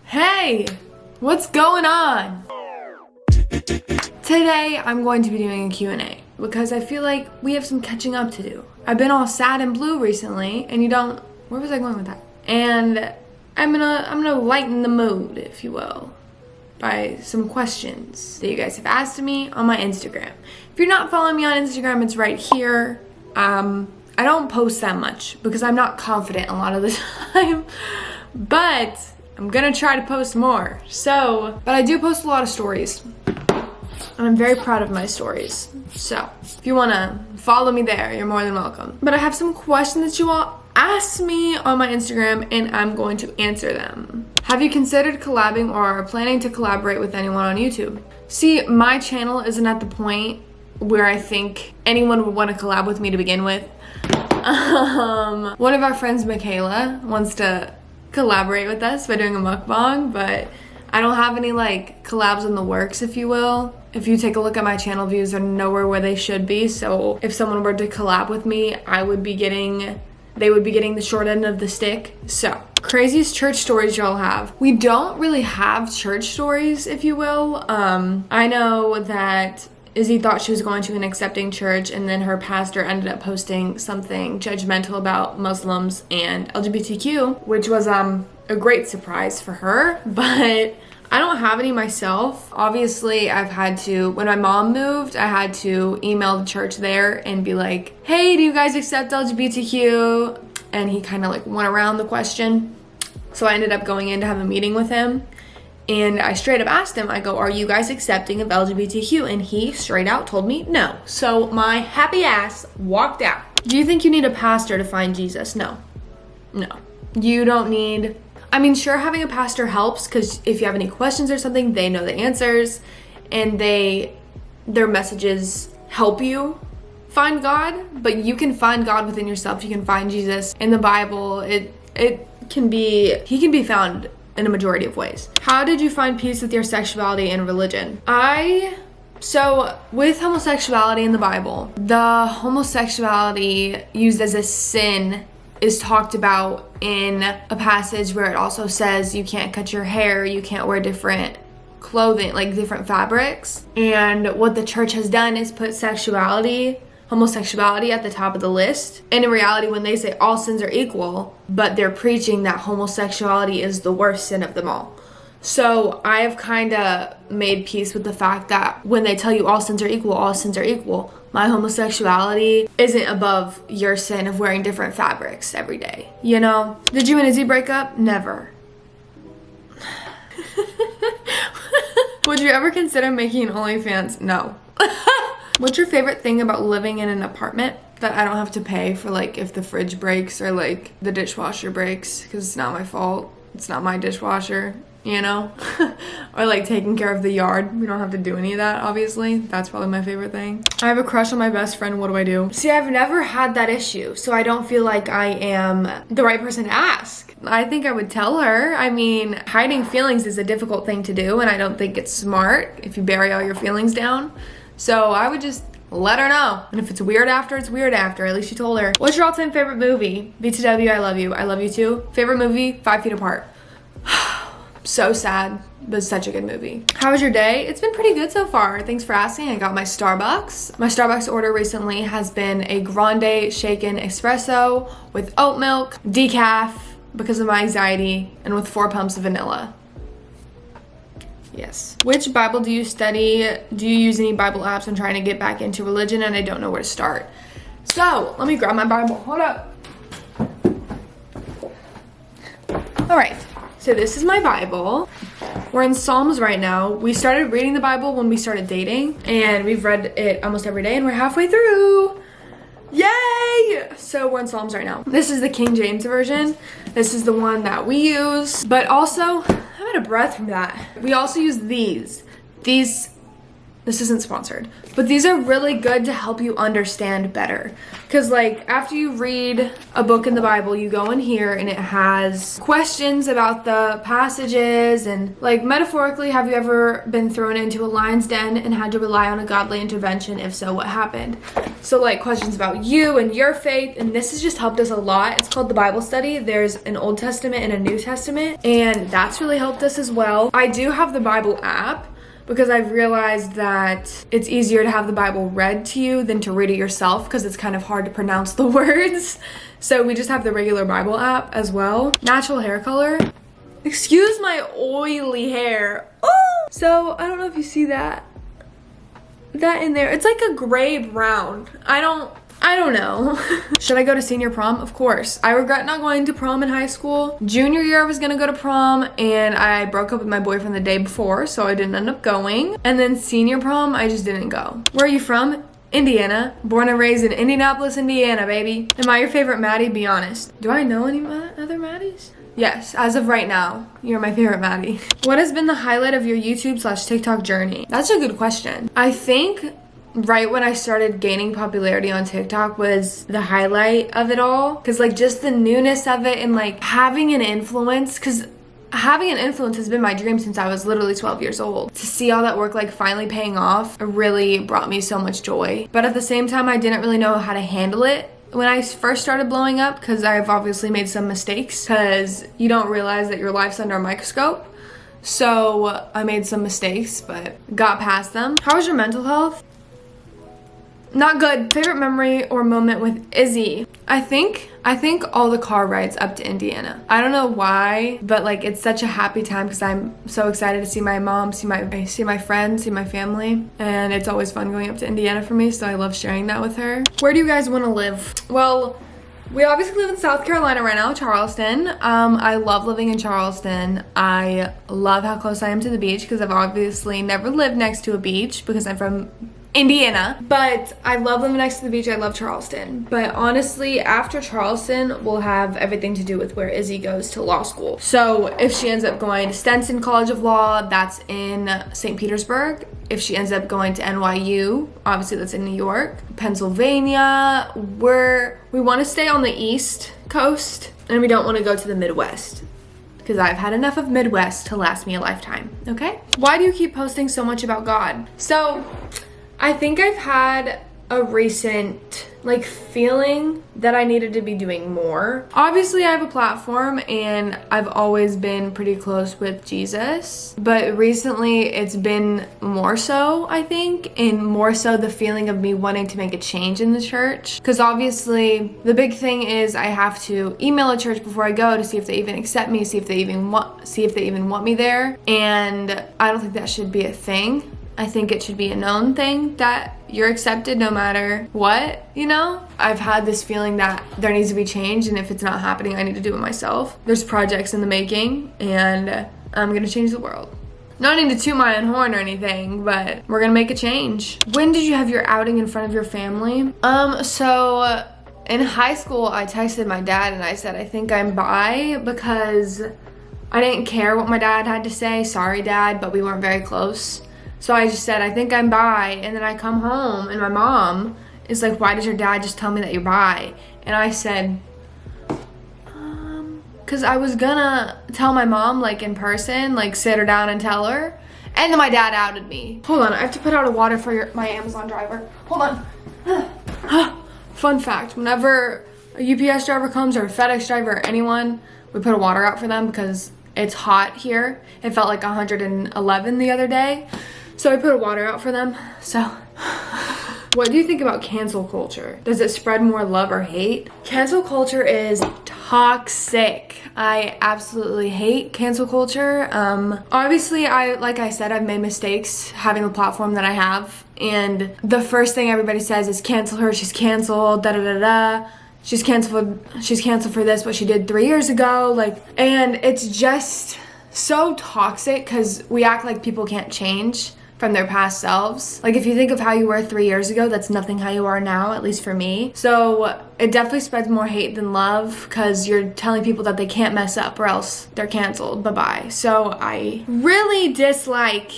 Hey, what's going on? Today I'm going to be doing a Q&A because I feel like we have some catching up to do. I've been all sad and blue recently, and where was I going with that? And I'm gonna lighten the mood, if you will, by some questions that you guys have asked me on my Instagram. If you're not following me on Instagram, it's right here. I don't post that much because I'm not confident a lot of the time, but I'm gonna try to post more. But I do post a lot of stories, and I'm very proud of my stories. So if you wanna follow me there, you're more than welcome. But I have some questions that you all asked me on my Instagram, and I'm going to answer them. Have you considered collabing or are planning to collaborate with anyone on YouTube? See, my channel isn't at the point where I think anyone would want to collab with me to begin with. One of our friends, McKenna, wants to collaborate with us by doing a mukbang, but I don't have any like collabs in the works, if you will. If you take a look at my channel views, they're nowhere where they should be. So if someone were to collab with me, they would be getting the short end of the stick. So craziest church stories y'all have. We don't really have church stories, if you will. I know that Izzy thought she was going to an accepting church, and then her pastor ended up posting something judgmental about Muslims and LGBTQ, which was a great surprise for her, but I don't have any myself. Obviously, when my mom moved, I had to email the church there and be like, hey, do you guys accept LGBTQ? And he kind of like went around the question. So I ended up going in to have a meeting with him. And I straight up asked him, I go, are you guys accepting of LGBTQ? And he straight out told me no. So my happy ass walked out. Do you think you need a pastor to find Jesus? No. No. You don't need... I mean, sure, having a pastor helps because if you have any questions or something, they know the answers and their messages help you find God, but you can find God within yourself. You can find Jesus in the Bible. He can be found in a majority of ways. How did you find peace with your sexuality and religion? So with homosexuality in the Bible, the homosexuality used as a sin is talked about in a passage where it also says you can't cut your hair, you can't wear different clothing, like different fabrics. And what the church has done is put homosexuality at the top of the list. And in reality, when they say all sins are equal, but they're preaching that homosexuality is the worst sin of them all. So I have kind of made peace with the fact that when they tell you all sins are equal, all sins are equal. My homosexuality isn't above your sin of wearing different fabrics every day, you know? Did you and Izzy break up? Never. Would you ever consider making an OnlyFans? No. What's your favorite thing about living in an apartment that I don't have to pay for, like, if the fridge breaks or, like, the dishwasher breaks? Because it's not my fault. It's not my dishwasher, you know? Or, like, taking care of the yard. We don't have to do any of that, obviously. That's probably my favorite thing. I have a crush on my best friend. What do I do? See, I've never had that issue, so I don't feel like I am the right person to ask. I think I would tell her. I mean, hiding feelings is a difficult thing to do, and I don't think it's smart if you bury all your feelings down. So I would just let her know. And if it's weird after, it's weird after. At least you told her. What's your all-time favorite movie? BTW, I love you. I love you too. Favorite movie? 5 Feet Apart. So sad, but such a good movie. How was your day? It's been pretty good so far. Thanks for asking. I got my Starbucks. My Starbucks order recently has been a grande shaken espresso with oat milk, decaf because of my anxiety, and with 4 pumps of vanilla. Yes. Which Bible do you study? Do you use any Bible apps? I'm trying to get back into religion and I don't know where to start. So let me grab my Bible. Hold up. All right. So this is my Bible. We're in Psalms right now. We started reading the Bible when we started dating, and we've read it almost every day, and we're halfway through. Yay! So we're in Psalms right now. This is the King James Version. This is the one that we use, but also I'm out of breath from that. We also use these This isn't sponsored, but these are really good to help you understand better. Because like after you read a book in the Bible, you go in here and it has questions about the passages, and like metaphorically, have you ever been thrown into a lion's den and had to rely on a godly intervention? If so, what happened? So like questions about you and your faith, and this has just helped us a lot. It's called the Bible study. There's an Old Testament and a New Testament, and that's really helped us as well. I do have the Bible app, because I've realized that it's easier to have the Bible read to you than to read it yourself, because it's kind of hard to pronounce the words. So we just have the regular Bible app as well. Natural hair color. Excuse my oily hair. Oh! So I don't know if you see that in there. It's like a gray brown. I don't know. Should I go to senior prom? Of course. I regret not going to prom in high school. Junior year I was gonna go to prom, and I broke up with my boyfriend the day before, so I didn't end up going. And then senior prom, I just didn't go. Where are you from? Indiana. Born and raised in Indianapolis, Indiana, baby. Am I your favorite Maddie? Be honest. Do I know any other Maddies? Yes, as of right now, you're my favorite Maddie. What has been the highlight of your YouTube/TikTok journey? That's a good question. I think right when I started gaining popularity on TikTok was the highlight of it all, because like just the newness of it and like having an influence, because having an influence has been my dream since I was literally 12 years old. To see all that work like finally paying off really brought me so much joy, but at the same time I didn't really know how to handle it when I first started blowing up, because I've obviously made some mistakes, because you don't realize that your life's under a microscope. So I made some mistakes but got past them. How was your mental health? Not good. Favorite memory or moment with Izzy? I think all the car rides up to Indiana. I don't know why, but like it's such a happy time because I'm so excited to see my mom, see my friends, see my family, and it's always fun going up to Indiana for me, so I love sharing that with her. Where do you guys want to live? Well, we obviously live in South Carolina right now, Charleston. I love living in Charleston. I love how close I am to the beach, because I've obviously never lived next to a beach because I'm from Indiana, but I love living next to the beach. I love Charleston, but honestly after Charleston will have everything to do with where Izzy goes to law school. So if she ends up going to Stenson College of Law, that's in St. Petersburg. If she ends up going to NYU, obviously that's in New York. Pennsylvania, we want to stay on the East Coast, and we don't want to go to the Midwest, because I've had enough of Midwest to last me a lifetime, okay? Why do you keep posting so much about God? So I think I've had a recent like feeling that I needed to be doing more. Obviously I have a platform and I've always been pretty close with Jesus, but recently it's been more so, I think, and more so the feeling of me wanting to make a change in the church, because obviously the big thing is I have to email a church before I go to see if they even accept me, see if they even want me there, and I don't think that should be a thing. I think it should be a known thing that you're accepted no matter what, you know? I've had this feeling that there needs to be change, and if it's not happening, I need to do it myself. There's projects in the making, and I'm gonna change the world. Not need to toot my own horn or anything, but we're gonna make a change. When did you have your outing in front of your family? So in high school, I texted my dad and I said, I think I'm bi, because I didn't care what my dad had to say. Sorry, Dad, but we weren't very close. So I just said, I think I'm bi, and then I come home and my mom is like, why did your dad just tell me that you're bi? And I said, because I was gonna tell my mom like in person, like sit her down and tell her, and then my dad outed me. Hold on, I have to put out a water for my Amazon driver. Hold on. Fun fact, whenever a UPS driver comes or a FedEx driver or anyone, we put a water out for them because it's hot here. It felt like 111 the other day. So I put a water out for them. So what do you think about cancel culture? Does it spread more love or hate? Cancel culture is toxic. I absolutely hate cancel culture. Obviously, like I said, I've made mistakes having the platform that I have. And the first thing everybody says is cancel her, she's canceled, da da da da. She's canceled for this, what she did 3 years ago. Like, and it's just so toxic because we act like people can't change from their past selves. Like, if you think of how you were 3 years ago, that's nothing how you are now, at least for me. So it definitely spreads more hate than love because you're telling people that they can't mess up or else they're canceled, bye-bye. So I really dislike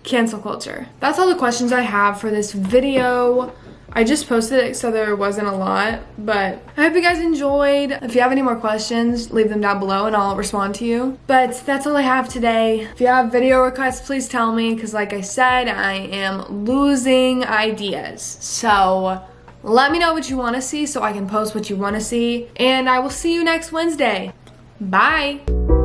cancel culture. That's all the questions I have for this video. I just posted it, so there wasn't a lot, but I hope you guys enjoyed. If you have any more questions, leave them down below and I'll respond to you. But that's all I have today. If you have video requests, please tell me, because like I said, I am losing ideas. So let me know what you want to see so I can post what you want to see, and I will see you next Wednesday. Bye.